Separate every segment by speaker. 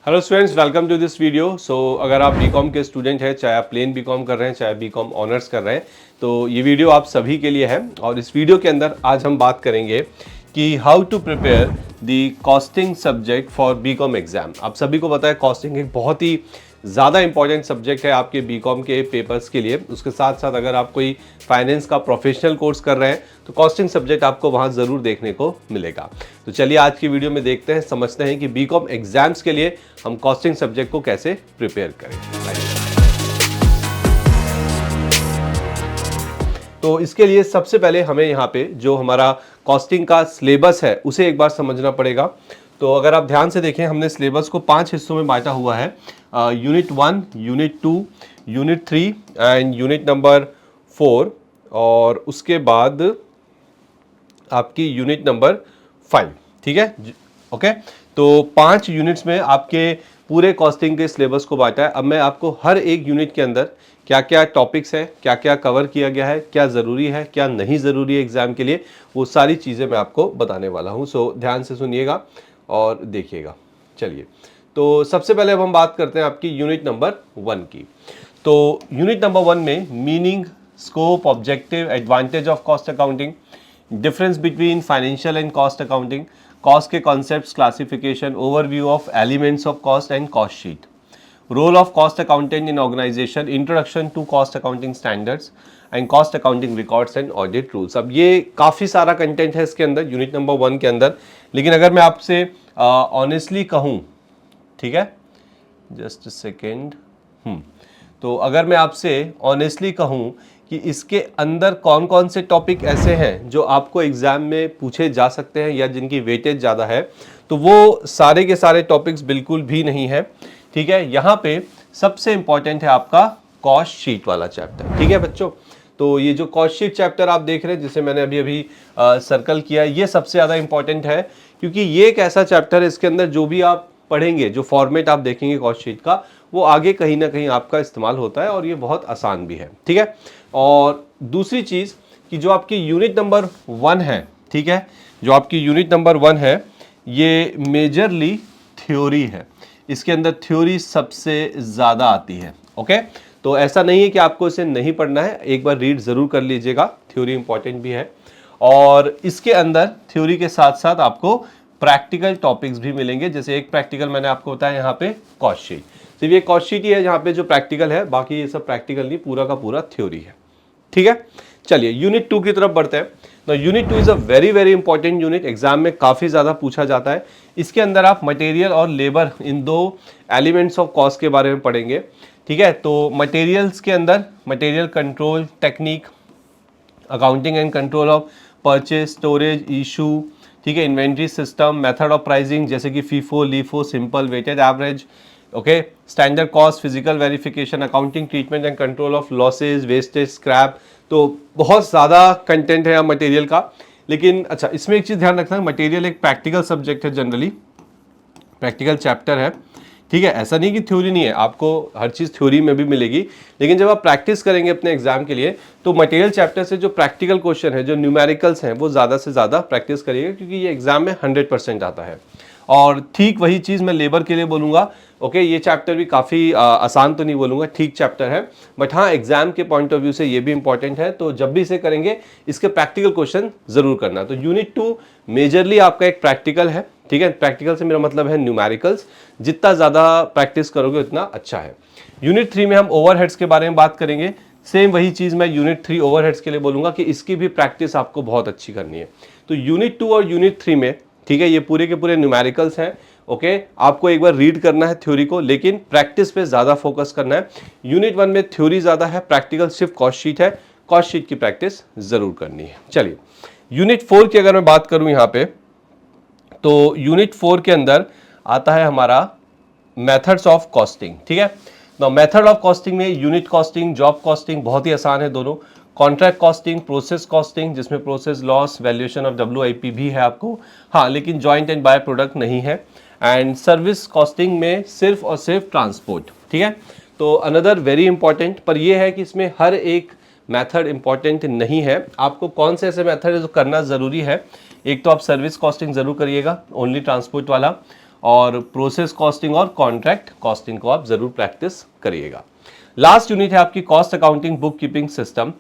Speaker 1: Hello students, welcome to this video. अगर आप BCom के स्टूडेंट हैं, चाहे आप प्लेन बीकॉम कर रहे हैं, चाहे बीकॉम ऑनर्स कर रहे हैं, तो ये वीडियो आप सभी के लिए है। और इस वीडियो के अंदर आज हम बात करेंगे कि how to prepare the costing subject for BCom exam. आप सभी को पता है कॉस्टिंग एक बहुत ही ज़्यादा इंपॉर्टेंट सब्जेक्ट है आपके बीकॉम के पेपर्स के लिए। उसके साथ साथ अगर आप कोई फाइनेंस का प्रोफेशनल कोर्स कर रहे हैं तो कॉस्टिंग सब्जेक्ट आपको वहाँ ज़रूर देखने को मिलेगा। तो चलिए आज की वीडियो में देखते हैं, समझते हैं कि बीकॉम एग्जाम्स के लिए हम कॉस्टिंग सब्जेक्ट को कैसे प्रिपेयर करें। तो इसके लिए सबसे पहले हमें यहाँ पे जो हमारा कॉस्टिंग का सिलेबस है उसे एक बार समझना पड़ेगा। तो अगर आप ध्यान से देखें, हमने सिलेबस को 5 हिस्सों में बांटा हुआ है। Unit 1, unit 2, unit 3 and unit number 4 और उसके बाद आपकी यूनिट नंबर 5। ठीक है, ओके। तो 5 यूनिट्स में आपके पूरे कॉस्टिंग के सिलेबस को बांटा है। अब मैं आपको हर एक यूनिट के अंदर क्या क्या टॉपिक्स है, क्या क्या कवर किया गया है, क्या ज़रूरी है, क्या नहीं ज़रूरी है एग्ज़ाम के लिए, वो सारी चीज़ें मैं आपको बताने वाला हूँ। सो ध्यान से सुनिएगा और देखिएगा। चलिए, तो सबसे पहले अब हम बात करते हैं आपकी यूनिट नंबर 1 की। तो यूनिट नंबर 1 में meaning, scope, objective, advantage of cost accounting, difference between financial and cost accounting, cost के concepts, classification, overview of elements of cost and cost sheet, role of cost accountant in organisation, introduction to cost accounting standards and cost accounting records and audit rules. अब ये काफ़ी सारा content है इसके अंदर, unit number 1 के अंदर। लेकिन अगर मैं आपसे ऑनेस्टली कहूँ, ठीक है, जस्ट सेकेंड, तो अगर मैं आपसे ऑनेस्टली कहूँ कि इसके अंदर कौन कौन से टॉपिक ऐसे हैं जो आपको एग्जाम में पूछे जा सकते हैं या जिनकी वेटेज ज़्यादा है, तो वो सारे के सारे टॉपिक्स बिल्कुल भी नहीं है। ठीक है, यहाँ पे सबसे इंपॉर्टेंट है आपका कॉस्ट शीट वाला चैप्टर। ठीक है बच्चों, तो ये जो कॉस्ट शीट चैप्टर आप देख रहे हैं, जिसे मैंने अभी अभी सर्कल किया, ये सबसे ज़्यादा इंपॉर्टेंट है क्योंकि ये एक ऐसा चैप्टर है, इसके अंदर जो भी आप पढ़ेंगे, जो फॉर्मेट आप देखेंगे कॉस्ट शीट का, वो आगे कहीं ना कहीं आपका इस्तेमाल होता है और ये बहुत आसान भी है। ठीक है, और दूसरी चीज़ कि जो आपकी यूनिट नंबर 1 है, ठीक है, जो आपकी यूनिट नंबर 1 है, ये मेजरली थ्योरी है। इसके अंदर थ्योरी सबसे ज़्यादा आती है। ओके, तो ऐसा नहीं है कि आपको इसे नहीं पढ़ना है, एक बार रीड ज़रूर कर लीजिएगा, थ्योरी इंपॉर्टेंट भी है। और इसके अंदर थ्योरी के साथ साथ आपको प्रैक्टिकल टॉपिक्स भी मिलेंगे। जैसे एक प्रैक्टिकल मैंने आपको बताया यहाँ पे कॉस्ट शीट, सिर्फ ये कॉस्ट शीट ही है जहाँ पे जो प्रैक्टिकल है, बाकी ये सब प्रैक्टिकल नहीं, पूरा का पूरा थ्योरी है। ठीक है, चलिए यूनिट 2 की तरफ बढ़ते हैं। तो unit 2 is a very very important unit, exam में काफ़ी ज़्यादा पूछा जाता है। इसके अंदर आप मटेरियल और लेबर, इन दो एलिमेंट्स ऑफ कॉस्ट के बारे में पढ़ेंगे। ठीक है, तो मटेरियल्स के अंदर material control technique, accounting and control of purchase, storage, issue, ठीक है, inventory system, method of pricing जैसे कि FIFO, LIFO, simple, weighted average, okay, standard cost, physical verification, accounting treatment and control of losses, wastage, scrap. तो बहुत ज़्यादा content है material का। लेकिन अच्छा, इसमें एक चीज़ ध्यान रखना है, मटेरियल एक प्रैक्टिकल सब्जेक्ट है, जनरली प्रैक्टिकल चैप्टर है। ठीक है, ऐसा नहीं कि थ्योरी नहीं है, आपको हर चीज़ थ्योरी में भी मिलेगी, लेकिन जब आप प्रैक्टिस करेंगे अपने एग्जाम के लिए तो मटेरियल चैप्टर से जो प्रैक्टिकल क्वेश्चन है, जो न्यूमेरिकल्स हैं, वो ज़्यादा से ज़्यादा प्रैक्टिस करिएगा क्योंकि ये एग्जाम में 100% आता है। और ठीक वही चीज़ मैं लेबर के लिए बोलूँगा। ओके, ये चैप्टर भी काफ़ी आसान तो नहीं बोलूँगा, ठीक चैप्टर है, बट हाँ एग्जाम के पॉइंट ऑफ व्यू से ये भी इंपॉर्टेंट है। तो जब भी इसे करेंगे इसके प्रैक्टिकल क्वेश्चन ज़रूर करना। तो यूनिट 2 मेजरली आपका एक प्रैक्टिकल है। ठीक है, प्रैक्टिकल से मेरा मतलब है न्यूमेरिकल्स, जितना ज़्यादा प्रैक्टिस करोगे उतना अच्छा है। यूनिट 3 में हम ओवरहेड्स के बारे में बात करेंगे। सेम वही चीज़ मैं यूनिट 3 ओवरहेड्स के लिए बोलूँगा कि इसकी भी प्रैक्टिस आपको बहुत अच्छी करनी है। तो यूनिट 2 और यूनिट 3 में, ठीक है, ये पूरे के पूरे न्यूमेरिकल्स हैं। ओके, आपको एक बार रीड करना है थ्योरी को, लेकिन प्रैक्टिस पे ज़्यादा फोकस करना है। यूनिट 1 में थ्योरी ज़्यादा है, प्रैक्टिकल सिर्फ कॉस्ट शीट है, कॉस्ट शीट की प्रैक्टिस ज़रूर करनी है। चलिए, यूनिट 4 की अगर मैं बात करूँ यहाँ पे, तो यूनिट 4 के अंदर आता है हमारा मेथड्स ऑफ कॉस्टिंग। ठीक है, तो मेथड ऑफ कॉस्टिंग में यूनिट कॉस्टिंग, जॉब कॉस्टिंग बहुत ही आसान है दोनों। कॉन्ट्रैक्ट कॉस्टिंग, प्रोसेस कॉस्टिंग जिसमें process loss, valuation of WIP भी है आपको, हाँ, लेकिन जॉइंट एंड बाय प्रोडक्ट नहीं है। एंड सर्विस कॉस्टिंग में सिर्फ और सिर्फ ट्रांसपोर्ट। ठीक है, तो अनदर वेरी इंपॉर्टेंट, पर यह है कि इसमें हर एक मेथड इंपॉर्टेंट नहीं है। आपको कौन से ऐसे मेथड है जो करना ज़रूरी है, एक तो आप सर्विस कॉस्टिंग ज़रूर करिएगा, ओनली ट्रांसपोर्ट वाला, और प्रोसेस कॉस्टिंग और कॉन्ट्रैक्ट कॉस्टिंग को आप ज़रूर प्रैक्टिस करिएगा। लास्ट यूनिट है आपकी cost accounting book keeping system.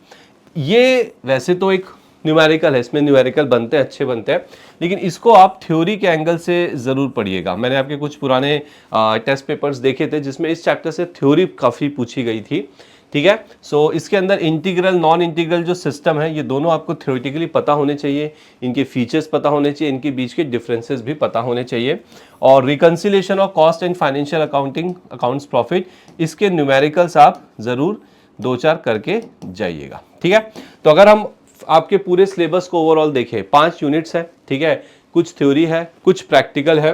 Speaker 1: ये वैसे तो एक न्यूमेरिकल है, इसमें न्यूमेरिकल बनते हैं, अच्छे बनते हैं, लेकिन इसको आप थ्योरी के एंगल से ज़रूर पढ़िएगा। मैंने आपके कुछ पुराने टेस्ट पेपर्स देखे थे जिसमें इस चैप्टर से थ्योरी काफ़ी पूछी गई थी, ठीक है। सो इसके अंदर इंटीग्रल नॉन इंटीग्रल जो सिस्टम है ये दोनों आपको थ्योरेटिकली पता होने चाहिए, इनके फीचर्स पता होने चाहिए, इनके बीच के डिफरेंसेस भी पता होने चाहिए। और reconciliation of cost and financial accounting accounts profit, इसके न्यूमेरिकल्स आप ज़रूर 2-4 करके जाइएगा, ठीक है। तो अगर हम आपके पूरे सिलेबस को ओवरऑल देखें, 5 यूनिट्स हैं, ठीक है, कुछ थ्योरी है, कुछ प्रैक्टिकल है,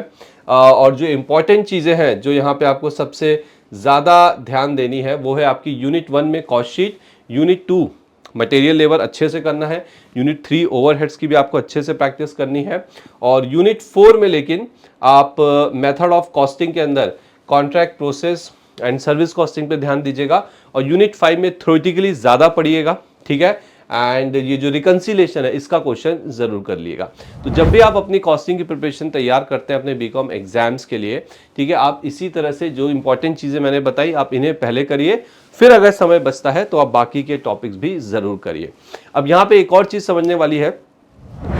Speaker 1: और जो इंपॉर्टेंट चीज़ें हैं जो यहाँ पे आपको सबसे ज़्यादा ध्यान देनी है वो है आपकी यूनिट 1 में cost sheet, unit 2 material level अच्छे से करना है, यूनिट 3 ओवरहेड्स की भी आपको अच्छे से प्रैक्टिस करनी है, और यूनिट 4 में लेकिन आप मेथड ऑफ कॉस्टिंग के अंदर contract process and service costing पे ध्यान दीजिएगा, और यूनिट 5 में थ्योरेटिकली ज़्यादा पढ़िएगा, ठीक है। एंड ये जो रिकन्सिलेशन है इसका क्वेश्चन ज़रूर कर लिएगा। तो जब भी आप अपनी कॉस्टिंग की प्रिपरेशन तैयार करते हैं अपने बीकॉम एग्जाम्स के लिए, ठीक है, आप इसी तरह से जो इंपॉर्टेंट चीज़ें मैंने बताई आप इन्हें पहले करिए, फिर अगर समय बचता है तो आप बाकी के टॉपिक्स भी ज़रूर करिए। अब यहाँ पे एक और चीज़ समझने वाली है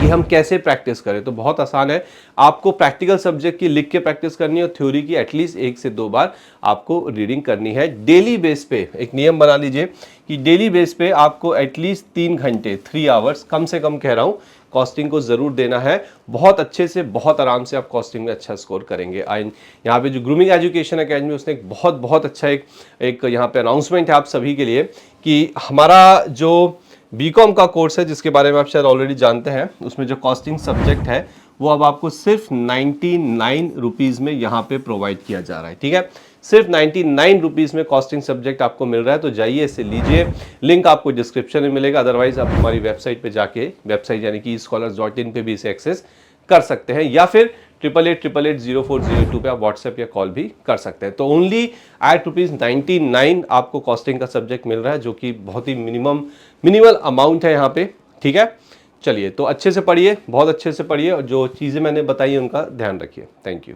Speaker 1: कि हम कैसे प्रैक्टिस करें। तो बहुत आसान है, आपको प्रैक्टिकल सब्जेक्ट की लिख के प्रैक्टिस करनी है और थ्योरी की एटलीस्ट 1 से 2 बार आपको रीडिंग करनी है। डेली बेस पे एक नियम बना लीजिए कि डेली बेस पे आपको एटलीस्ट 3 घंटे 3 आवर्स कम से कम कह रहा हूँ कॉस्टिंग को ज़रूर देना है। बहुत अच्छे से बहुत आराम से आप कॉस्टिंग में अच्छा स्कोर करेंगे। एंड यहाँ पे जो ग्रूमिंग एजुकेशन अकेडमी उसने एक बहुत अच्छा एक यहाँ पे अनाउंसमेंट है आप सभी के लिए कि हमारा जो बीकॉम का कोर्स है जिसके बारे में आप शायद ऑलरेडी जानते हैं, उसमें जो कॉस्टिंग सब्जेक्ट है वो अब आपको सिर्फ 99 रुपीज़ में यहाँ पे प्रोवाइड किया जा रहा है, ठीक है। सिर्फ 99 रुपीज़ में कॉस्टिंग सब्जेक्ट आपको मिल रहा है, तो जाइए इसे लीजिए। लिंक आपको डिस्क्रिप्शन में मिलेगा, अदरवाइज आप हमारी वेबसाइट पे जाके, वेबसाइट यानी कि scholars.in पे भी इसे एक्सेस कर सकते हैं, या फिर 88880402 पे आप व्हाट्सएप या कॉल भी कर सकते हैं। तो ओनली एट ₹99 आपको कॉस्टिंग का सब्जेक्ट मिल रहा है, जो कि बहुत ही मिनिमल अमाउंट है यहाँ पे, ठीक है। चलिए, तो अच्छे से पढ़िए, बहुत अच्छे से पढ़िए, और जो चीज़ें मैंने बताई उनका ध्यान रखिए। Thank you.